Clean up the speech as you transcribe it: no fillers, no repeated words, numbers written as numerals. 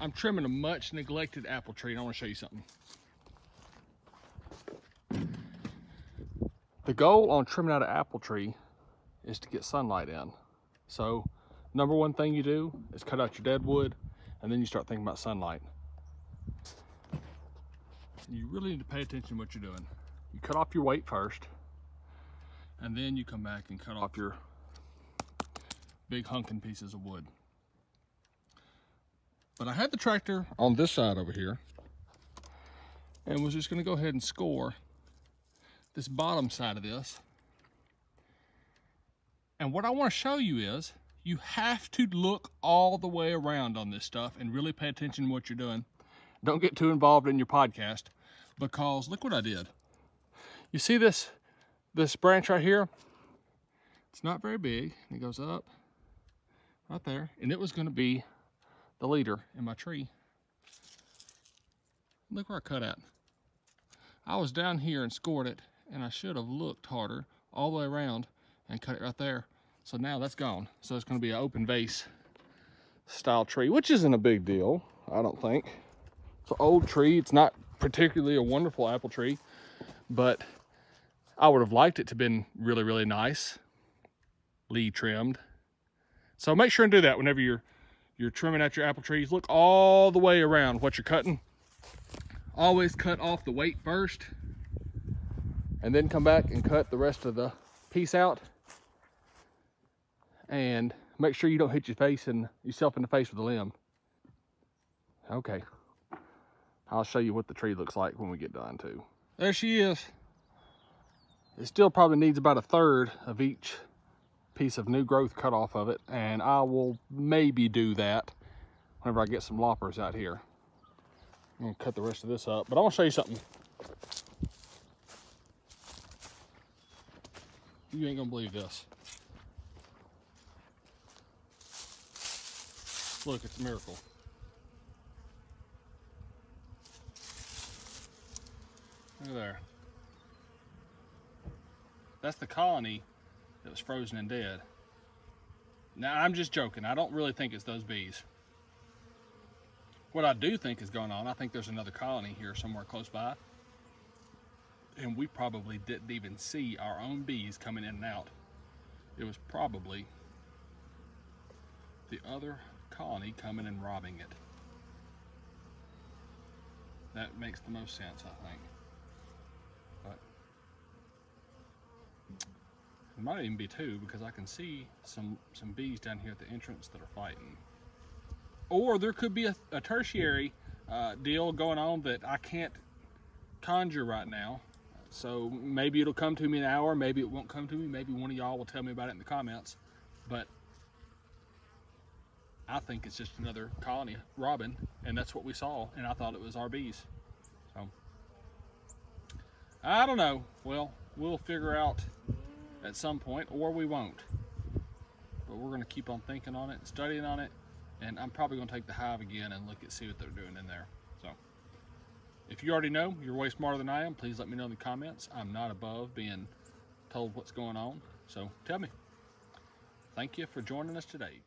I'm trimming a much neglected apple tree, and I want to show you something. The goal on trimming out an apple tree is to get sunlight in. So number one thing you do is cut out your dead wood, and then you start thinking about sunlight. You really need to pay attention to what you're doing. You cut off your weight first, and then you come back and cut off your big hunking pieces of wood. But I had the tractor on this side over here and was just going to go ahead and score this bottom side of this. And what I want to show you is you have to look all the way around on this stuff and really pay attention to what you're doing. Don't get too involved in your podcast, because look what I did. You see this branch right here? It's not very big. It goes up right there, and it was going to be the leader in my tree. Look where I cut at. I was down here and scored it, and I should have looked harder all the way around and cut it right there. So now that's gone. So it's going to be an open vase style tree, which isn't a big deal, I don't think. It's an old tree. It's not particularly a wonderful apple tree, but I would have liked it to have been really, really nice, lead trimmed. So make sure and do that whenever you're trimming out your apple trees. Look all the way around what you're cutting. Always cut off the weight first, and then come back and cut the rest of the piece out. And make sure you don't hit yourself in the face with a limb. Okay, I'll show you what the tree looks like when we get done too. There she is. It still probably needs about a third of each piece of new growth cut off of it, and I will maybe do that whenever I get some loppers out here. I'm gonna cut the rest of this up, but I want to show you something. You ain't gonna believe this. Look, it's a miracle. Look there. That's the colony that was frozen and dead. Now, I'm just joking. I don't really think it's those bees. What I do think is going on, I think there's another colony here somewhere close by, and we probably didn't even see our own bees coming in and out. It was probably the other colony coming and robbing it. That makes the most sense, I think. But it might even be two, because I can see some bees down here at the entrance that are fighting. Or there could be a tertiary deal going on that I can't conjure right now. So maybe it'll come to me in an hour, maybe it won't come to me, maybe one of y'all will tell me about it in the comments. But I think it's just another colony robbing, and that's what we saw, and I thought it was our bees. So I don't know. Well, we'll figure out at some point, or we won't. But we're going to keep on thinking on it, studying on it, and I'm probably going to take the hive again and see what they're doing in there. So if you already know, you're way smarter than I am, please let me know in the comments. I'm not above being told what's going on, so tell me. Thank you for joining us today.